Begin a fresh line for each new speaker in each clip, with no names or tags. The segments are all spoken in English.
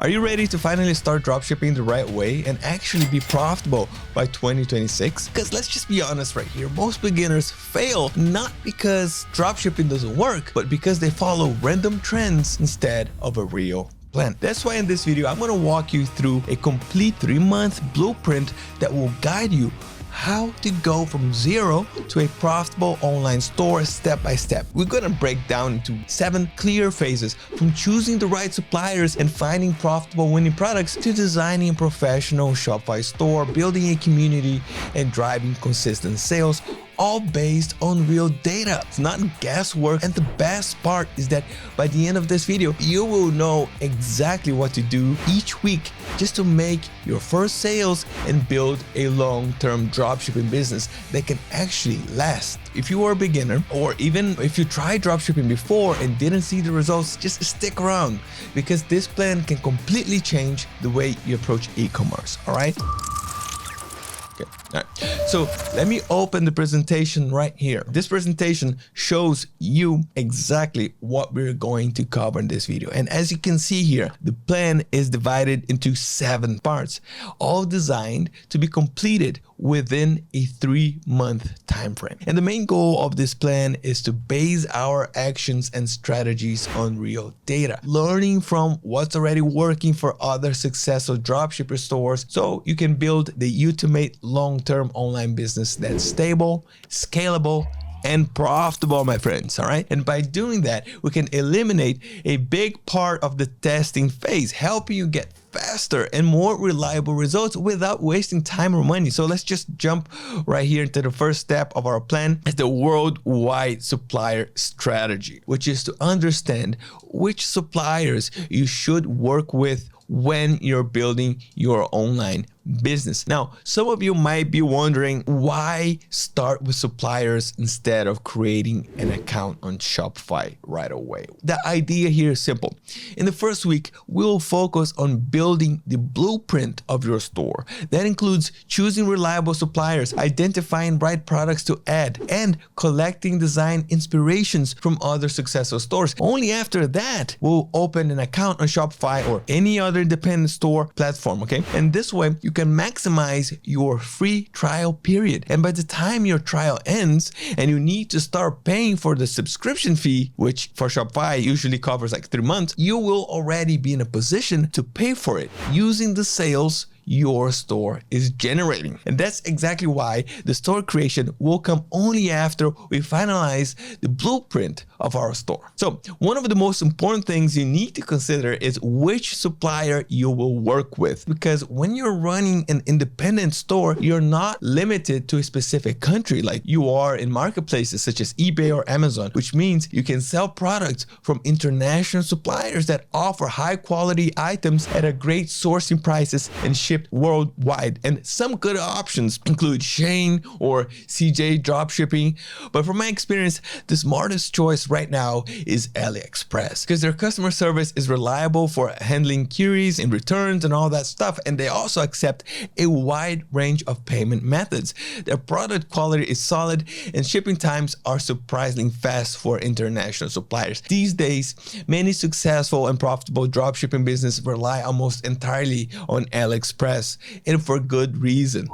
Are you ready to finally start dropshipping the right way and actually be profitable by 2026? Because let's just be honest right here, most beginners fail not because dropshipping doesn't work, but because they follow random trends instead of a real plan. That's why in this video, I'm going to walk you through a complete 3-month blueprint that will guide you how to go from zero to a profitable online store step by step. We're going to break down into 7 clear phases, from choosing the right suppliers and finding profitable winning products to designing a professional Shopify store, building a community, and driving consistent sales, all based on real data. It's not guesswork. And the best part is that by the end of this video, you will know exactly what to do each week just to make your first sales and build a long-term dropshipping business that can actually last. If you are a beginner, or even if you tried dropshipping before and didn't see the results, just stick around, because this plan can completely change the way you approach e-commerce. All right? Okay. All right. So let me open the presentation right here. This presentation shows you exactly what we're going to cover in this video. And as you can see here, the plan is divided into 7 parts, all designed to be completed within a 3-month time frame. And the main goal of this plan is to base our actions and strategies on real data, learning from what's already working for other successful dropshipper stores so you can build the ultimate long-term online business that's stable, scalable, and profitable, my friends. All right. And by doing that, we can eliminate a big part of the testing phase, helping you get faster and more reliable results without wasting time or money. So let's just jump right here into the first step of our plan. It's the worldwide supplier strategy, which is to understand which suppliers you should work with when you're building your online business. Now, some of you might be wondering, why start with suppliers instead of creating an account on Shopify right away? The idea here is simple. In the first week, we'll focus on building the blueprint of your store. That includes choosing reliable suppliers, identifying right products to add, and collecting design inspirations from other successful stores. Only after that, we'll open an account on Shopify or any other independent store platform, okay? And this way, you can maximize your free trial period. And by the time your trial ends and you need to start paying for the subscription fee, which for Shopify usually covers like 3 months, you will already be in a position to pay for it using the sales your store is generating. And that's exactly why the store creation will come only after we finalize the blueprint of our store. So one of the most important things you need to consider is which supplier you will work with, because when you're running an independent store, you're not limited to a specific country like you are in marketplaces such as eBay or Amazon, which means you can sell products from international suppliers that offer high quality items at a great sourcing prices and shipped worldwide. And some good options include Shane or CJ Dropshipping. But from my experience, the smartest choice right now is AliExpress, because their customer service is reliable for handling queries and returns and all that stuff. And they also accept a wide range of payment methods. Their product quality is solid and shipping times are surprisingly fast for international suppliers. These days, many successful and profitable dropshipping businesses rely almost entirely on AliExpress, and for good reason.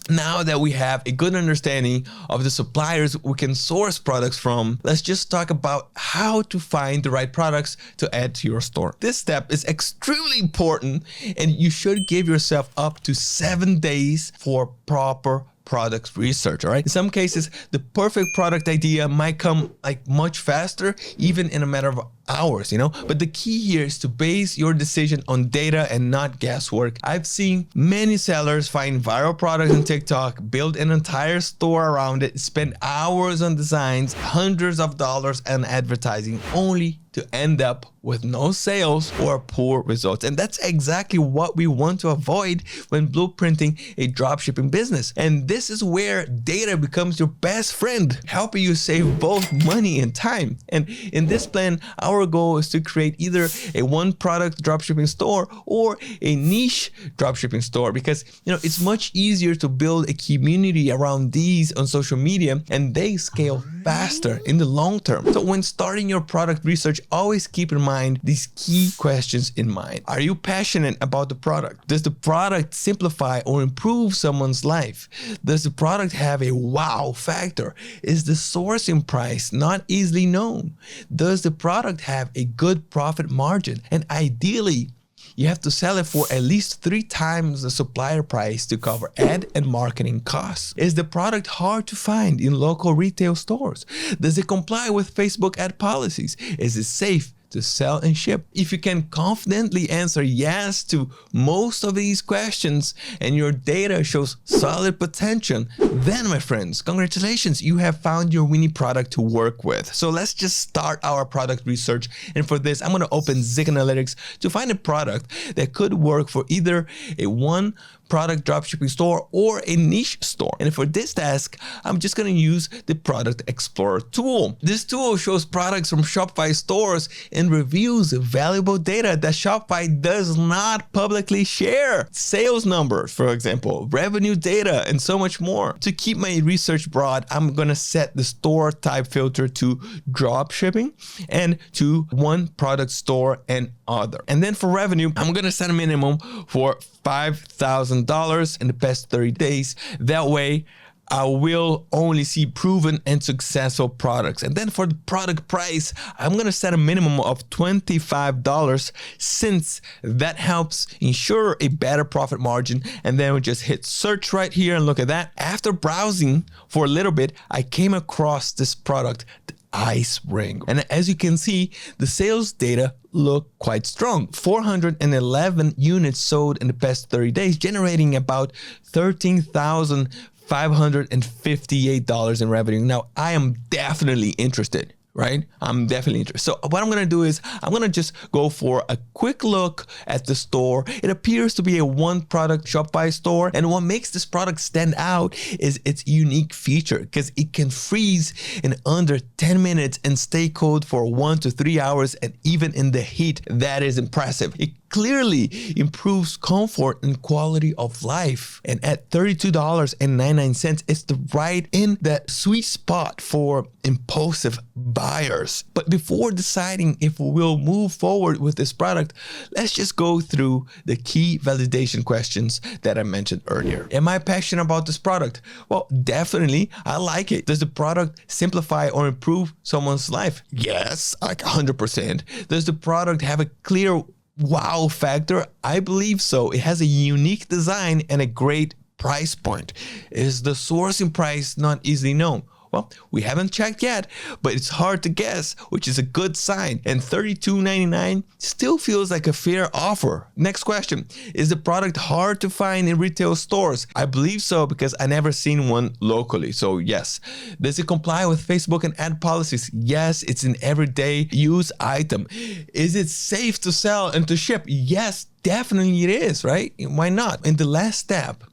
Now that we have a good understanding of the suppliers we can source products from, let's just talk about how to find the right products to add to your store. This step is extremely important, and you should give yourself up to 7 days for proper product research. All right. In some cases, the perfect product idea might come like much faster, even in a matter of hours, but the key here is to base your decision on data and not guesswork. I've seen many sellers find viral products on TikTok, build an entire store around it, spend hours on designs, hundreds of dollars on advertising, only to end up with no sales or poor results. And that's exactly what we want to avoid when blueprinting a dropshipping business. And this is where data becomes your best friend, helping you save both money and time. And in this plan, our our goal is to create either a one product dropshipping store or a niche dropshipping store, because it's much easier to build a community around these on social media, and they scale faster in the long term. So when starting your product research, always keep in mind these key questions in mind. Are you passionate about the product? Does the product simplify or improve someone's life? Does the product have a wow factor? Is the sourcing price not easily known? Does the product have a good profit margin? And ideally, you have to sell it for at least 3 times the supplier price to cover ad and marketing costs. Is the product hard to find in local retail stores? Does it comply with Facebook ad policies? Is it safe to sell and ship? If you can confidently answer yes to most of these questions and your data shows solid potential, then my friends, congratulations, you have found your winning product to work with. So let's just start our product research. And for this, I'm going to open Zik Analytics to find a product that could work for either a one product dropshipping store or a niche store. And for this task, I'm just going to use the Product Explorer tool. This tool shows products from Shopify stores and reviews valuable data that Shopify does not publicly share. Sales numbers, for example, revenue data, and so much more. To keep my research broad, I'm going to set the store type filter to dropshipping and to one product store and other. And then for revenue, I'm going to set a minimum for $5,000 in the past 30 days. That way, I will only see proven and successful products. And then for the product price, I'm going to set a minimum of $25, since that helps ensure a better profit margin. And then we just hit search right here and look at that. After browsing for a little bit, I came across this product, the ice ring. And as you can see, the sales data look quite strong. 411 units sold in the past 30 days, generating about $13,558 in revenue. Now, I am definitely interested, right? I'm definitely interested. So what I'm going to do is I'm going to just go for a quick look at the store. It appears to be a one product Shopify store. And what makes this product stand out is its unique feature, because it can freeze in under 10 minutes and stay cold for 1 to 3 hours. And even in the heat, that is impressive. It clearly improves comfort and quality of life. And at $32.99, it's right in that sweet spot for impulsive buyers. But before deciding if we will move forward with this product, let's just go through the key validation questions that I mentioned earlier. Am I passionate about this product? Well, definitely, I like it. Does the product simplify or improve someone's life? Yes, like 100%. Does the product have a clear wow factor? I believe so. It has a unique design and a great price point. Is the sourcing price not easily known? Well, we haven't checked yet, but it's hard to guess, which is a good sign. And $32.99 still feels like a fair offer. Next question. Is the product hard to find in retail stores? I believe so, because I never seen one locally. So yes. Does it comply with Facebook and ad policies? Yes, it's an everyday use item. Is it safe to sell and to ship? Yes, definitely it is, right? Why not? And the last step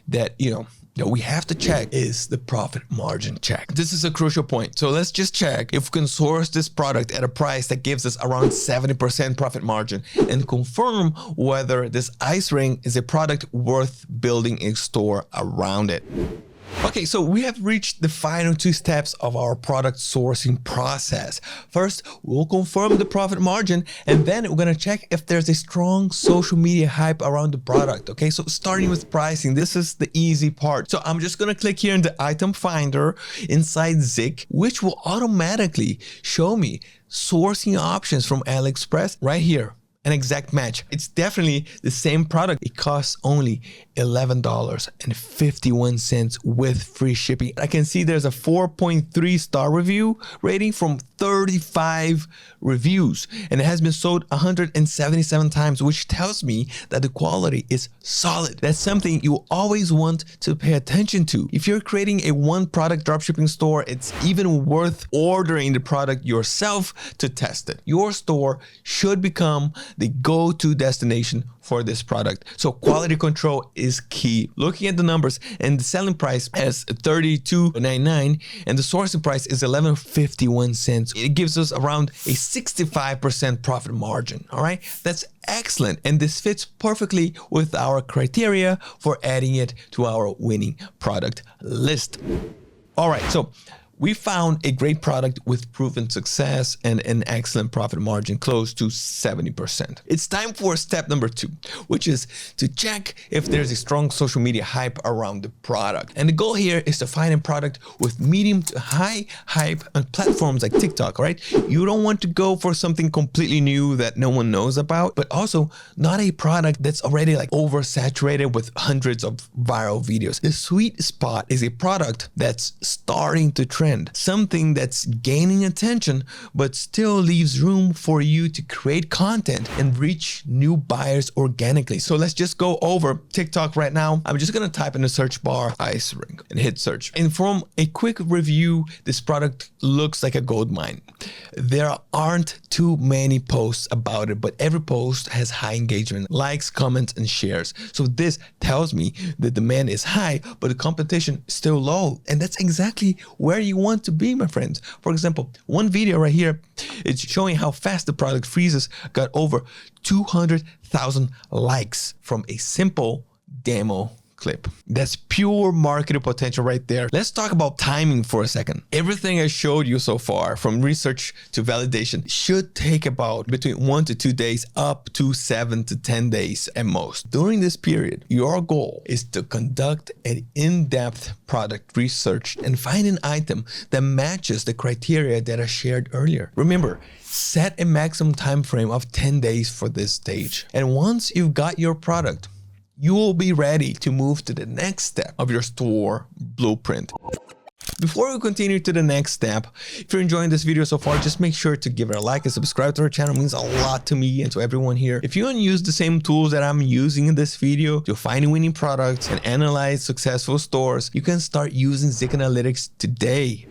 that we have to check is the profit margin check. This is a crucial point. So let's just check if we can source this product at a price that gives us around 70% profit margin, and confirm whether this ice ring is a product worth building a store around it. Okay, so we have reached the final 2 steps of our product sourcing process. First, we'll confirm the profit margin, and then we're gonna check if there's a strong social media hype around the product. Okay, so starting with pricing, this is the easy part. So I'm just gonna click here in the item finder inside Zik, which will automatically show me sourcing options from AliExpress right here. An exact match. It's definitely the same product. It costs only $11.51 with free shipping. I can see there's a 4.3 star review rating from 35 reviews, and it has been sold 177 times, which tells me that the quality is solid. That's something you always want to pay attention to. If you're creating a one product dropshipping store, it's even worth ordering the product yourself to test it. Your store should become the go-to destination for this product. So quality control is key. Looking at the numbers, and the selling price as $32.99 and the sourcing price is $11.51. It gives us around a 65% profit margin. All right, that's excellent, and this fits perfectly with our criteria for adding it to our winning product list. All right, so we found a great product with proven success and an excellent profit margin close to 70%. It's time for step number 2, which is to check if there's a strong social media hype around the product. And the goal here is to find a product with medium to high hype on platforms like TikTok, right? You don't want to go for something completely new that no one knows about, but also not a product that's already like oversaturated with hundreds of viral videos. The sweet spot is a product that's starting to trend, something that's gaining attention but still leaves room for you to create content and reach new buyers organically. So let's just go over TikTok right now. I'm just gonna type in the search bar ice ring and hit search. And from a quick review, this product looks like a gold mine. There aren't too many posts about it, but every post has high engagement, likes, comments, and shares. So this tells me the demand is high, but the competition is still low. And that's exactly where you want to be, my friends. For example, one video right here, it's showing how fast the product freezes, got over 200,000 likes from a simple demo clip. That's pure marketing potential right there. Let's talk about timing for a second. Everything I showed you so far, from research to validation, should take about between 1 to 2 days, up to 7 to 10 days at most. During this period, your goal is to conduct an in-depth product research and find an item that matches the criteria that I shared earlier. Remember, set a maximum time frame of 10 days for this stage. And once you've got your product, you will be ready to move to the next step of your store blueprint. Before we continue to the next step, if you're enjoying this video so far, just make sure to give it a like and subscribe to our channel. It means a lot to me and to everyone here. If you want to use the same tools that I'm using in this video to find winning products and analyze successful stores, you can start using Zik Analytics today.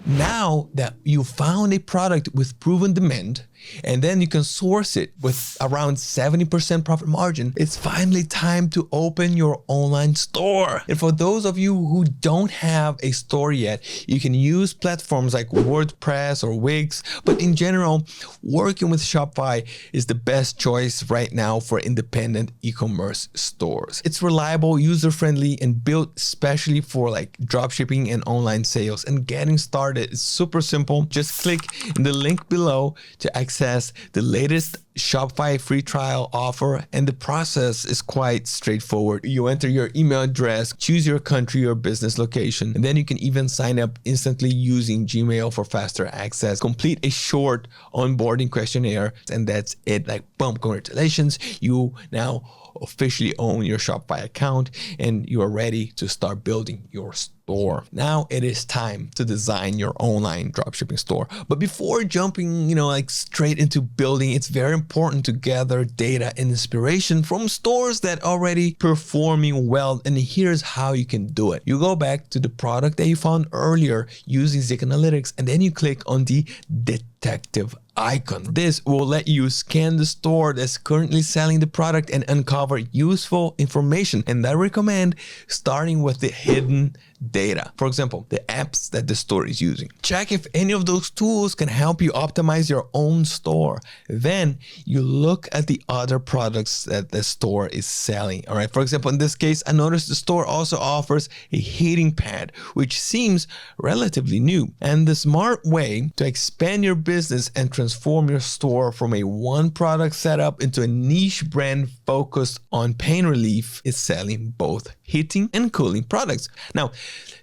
Now that you found a product with proven demand, and then you can source it with around 70% profit margin, it's finally time to open your online store. And for those of you who don't have a store yet, you can use platforms like WordPress or Wix, but in general, working with Shopify is the best choice right now for independent e-commerce stores. It's reliable, user-friendly, and built especially for like dropshipping and online sales. And getting started is super simple. Just click in the link below to access the latest Shopify free trial offer, and the process is quite straightforward. You enter your email address, choose your country or business location, and then you can even sign up instantly using Gmail for faster access. Complete a short onboarding questionnaire, and that's it. Like, boom, congratulations, you now officially own your Shopify account and you are ready to start building your store. Now it is time to design your online dropshipping store. But before jumping, like straight into building, it's very important to gather data and inspiration from stores that are already performing well. And here's how you can do it. You go back to the product that you found earlier using Zik Analytics, and then you click on the detective icon. This will let you scan the store that's currently selling the product and uncover useful information. And I recommend starting with the hidden data. For example, the apps that the store is using. Check if any of those tools can help you optimize your own store. Then you look at the other products that the store is selling. All right. For example, in this case, I noticed the store also offers a heating pad, which seems relatively new. And the smart way to expand your business and transform your store from a one product setup into a niche brand focused on pain relief is selling both heating and cooling products. Now,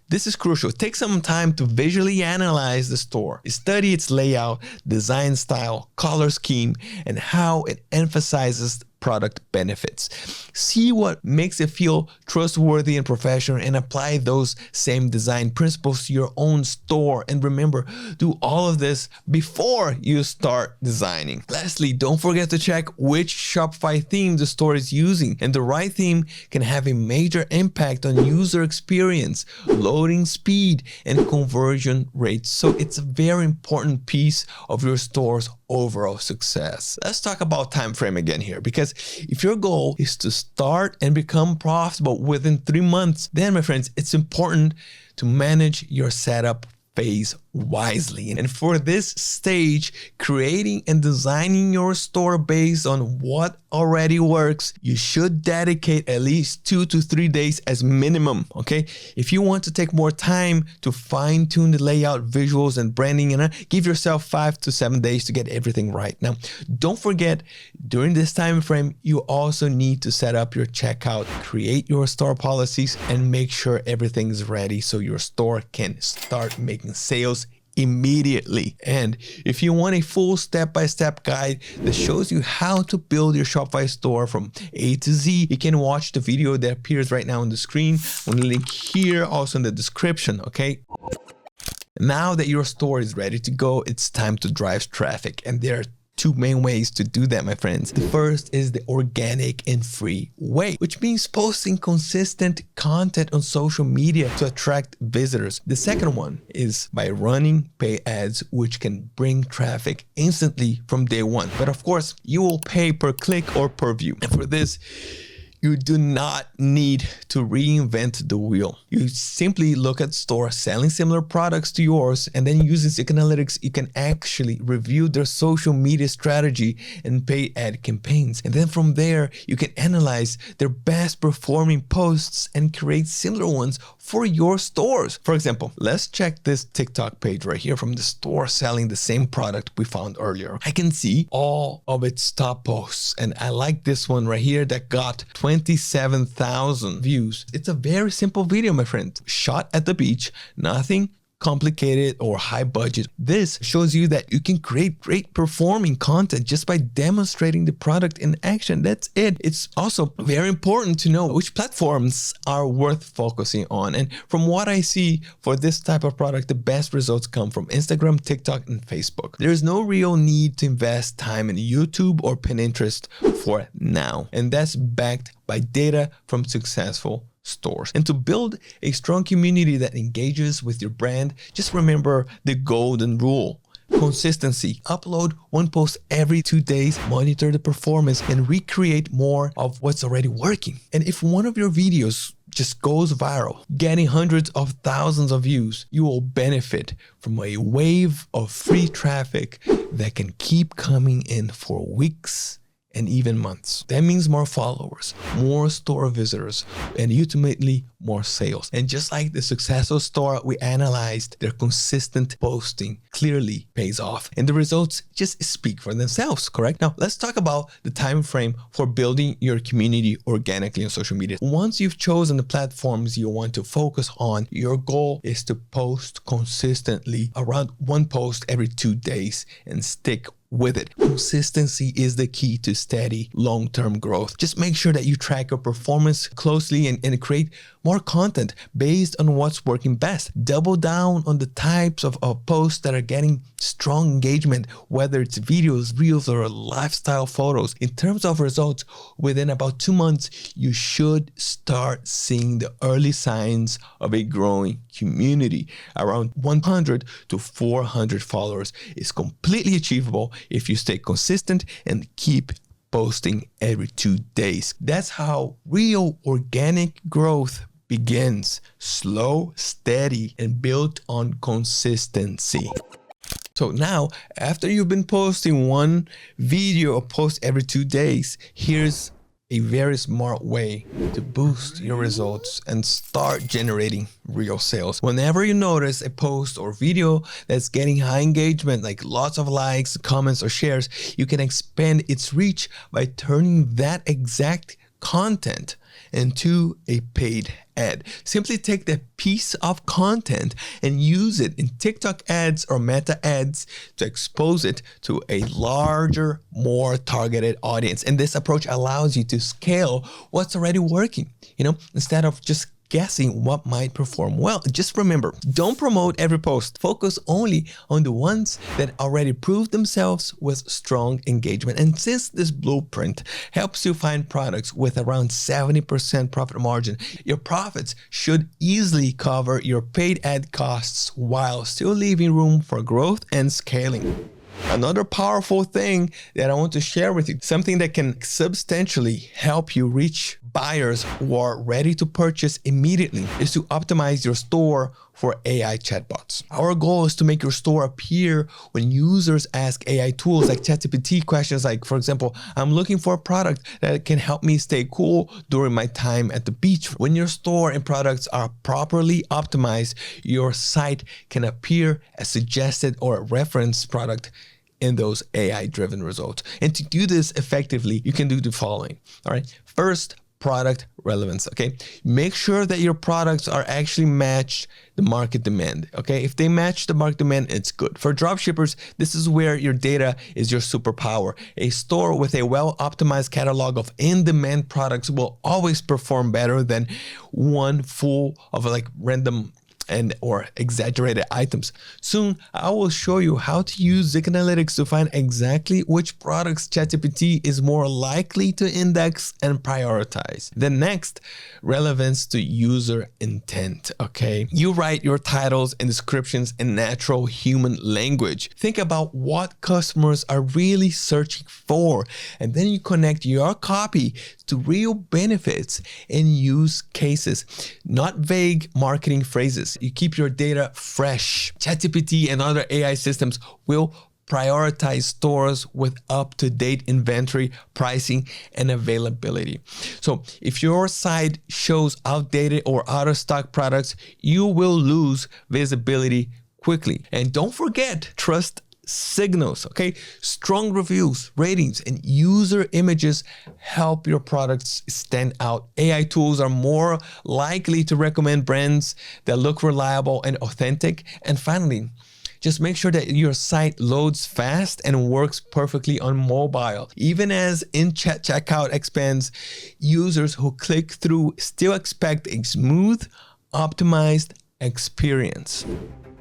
this is crucial. Take some time to visually analyze the store. Study its layout, design style, color scheme, and how it emphasizes product benefits. See what makes it feel trustworthy and professional, and apply those same design principles to your own store. And remember, do all of this before you start designing. Lastly, don't forget to check which Shopify theme the store is using, and the right theme can have a major impact on user experience, loading speed, and conversion rates. So it's a very important piece of your store's overall success. Let's talk about time frame again here, because if your goal is to start and become profitable within 3 months, then my friends, it's important to manage your setup phase wisely. And for this stage, creating and designing your store based on what already works, you should dedicate at least 2 to 3 days as minimum, okay? If you want to take more time to fine tune the layout, visuals, and branding, give yourself 5 to 7 days to get everything right. Now, don't forget, during this time frame, you also need to set up your checkout, create your store policies, and make sure everything is ready so your store can start making sales immediately. And if you want a full step-by-step guide that shows you how to build your Shopify store from A to Z, you can watch the video that appears right now on the screen. I'm gonna link here, also in the description, okay? Now that your store is ready to go, it's time to drive traffic, and there are 2 main ways to do that, my friends. The first is the organic and free way, which means posting consistent content on social media to attract visitors. The second one is by running pay ads, which can bring traffic instantly from day one. But of course, you will pay per click or per view. And for this, you do not need to reinvent the wheel. You simply look at stores selling similar products to yours, and then using Seek Analytics, you can actually review their social media strategy and pay ad campaigns. And then from there, you can analyze their best performing posts and create similar ones for your stores. For example, let's check this TikTok page right here from the store selling the same product we found earlier. I can see all of its top posts, and I like this one right here that got 27,000 views. It's a very simple video, my friend. Shot at the beach, nothing complicated or high budget. This shows you that you can create great performing content just by demonstrating the product in action. That's it. It's also very important to know which platforms are worth focusing on. And from what I see for this type of product, the best results come from Instagram, TikTok, and Facebook. There's no real need to invest time in YouTube or Pinterest for now. And that's backed by data from successful stores. And to build a strong community that engages with your brand, just remember the golden rule. Consistency. Upload 1 post every 2 days, monitor the performance, and recreate more of what's already working. And if one of your videos just goes viral, getting hundreds of thousands of views, you will benefit from a wave of free traffic that can keep coming in for weeks and even months. That means more followers, more store visitors, and ultimately more sales. And just like the successful store we analyzed, their consistent posting clearly pays off, and the results just speak for themselves, correct? Now, let's talk about the time frame for building your community organically on social media. Once you've chosen the platforms you want to focus on, your goal is to post consistently, around 1 post every 2 days, and stick with it. Consistency is the key to steady long-term growth. Just make sure that you track your performance closely and create more content based on what's working best. Double down on the types of posts that are getting strong engagement, whether it's videos, reels, or lifestyle photos. In terms of results, within about 2 months, you should start seeing the early signs of a growing community. Around 100 to 400 followers is completely achievable if you stay consistent and keep posting every 2 days. That's how real organic growth begins. Slow, steady, and built on consistency. So now, after you've been posting 1 video or post every 2 days, here's a very smart way to boost your results and start generating real sales. Whenever you notice a post or video that's getting high engagement, like lots of likes, comments, or shares, you can expand its reach by turning that exact content into a paid ad. Simply take that piece of content and use it in TikTok ads or Meta ads to expose it to a larger, more targeted audience. And this approach allows you to scale what's already working, instead of just guessing what might perform well. Just remember, don't promote every post. Focus only on the ones that already proved themselves with strong engagement. And since this blueprint helps you find products with around 70% profit margin, your profits should easily cover your paid ad costs while still leaving room for growth and scaling. Another powerful thing that I want to share with you, something that can substantially help you reach buyers who are ready to purchase immediately, is to optimize your store for AI chatbots. Our goal is to make your store appear when users ask AI tools like ChatGPT questions like, for example, I'm looking for a product that can help me stay cool during my time at the beach. When your store and products are properly optimized, your site can appear as suggested or a reference product in those AI-driven results. And to do this effectively, you can do the following. All right. First, product relevance. Okay. Make sure that your products are actually match the market demand. Okay. If they match the market demand, it's good. For dropshippers, this is where your data is your superpower. A store with a well-optimized catalog of in-demand products will always perform better than one full of like random or exaggerated items. Soon, I will show you how to use Zik Analytics to find exactly which products ChatGPT is more likely to index and prioritize. Then next, relevance to user intent, okay? You write your titles and descriptions in natural human language. Think about what customers are really searching for, and then you connect your copy to real benefits and use cases, not vague marketing phrases. You keep your data fresh. ChatGPT and other AI systems will prioritize stores with up-to-date inventory, pricing, and availability. So if your site shows outdated or out-of-stock products, you will lose visibility quickly. And don't forget, trust signals, okay? Strong reviews, ratings, and user images help your products stand out. AI tools are more likely to recommend brands that look reliable and authentic. And finally, just make sure that your site loads fast and works perfectly on mobile. Even as in-chat checkout expands, users who click through still expect a smooth, optimized experience.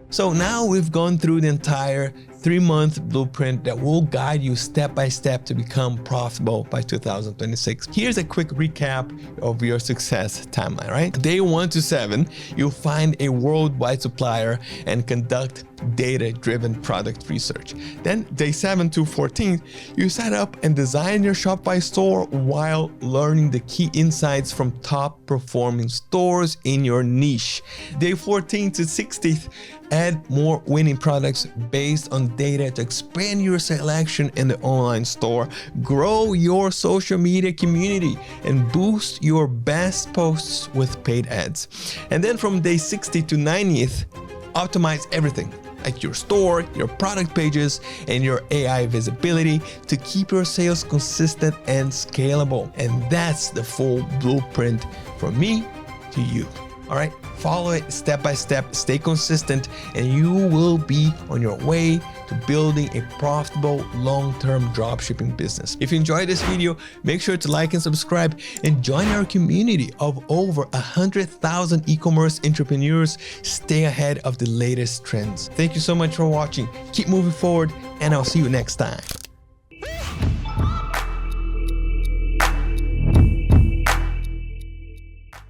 So now we've gone through the entire 3-month blueprint that will guide you step by step to become profitable by 2026. Here's a quick recap of your success timeline, right? Day 1 to 7, you'll find a worldwide supplier and conduct data-driven product research. Then day 7 to 14, you set up and design your Shopify store while learning the key insights from top performing stores in your niche. Day 14 to 16th, add more winning products based on data to expand your selection in the online store, grow your social media community, and boost your best posts with paid ads. And then from day 60 to 90th, optimize everything, like your store, your product pages, and your AI visibility to keep your sales consistent and scalable. And that's the full blueprint from me to you. All right, follow it step by step, stay consistent, and you will be on your way to building a profitable long-term dropshipping business. If you enjoyed this video, make sure to like and subscribe and join our community of over 100,000 e-commerce entrepreneurs. Stay ahead of the latest trends. Thank you so much for watching. Keep moving forward, and I'll see you next time.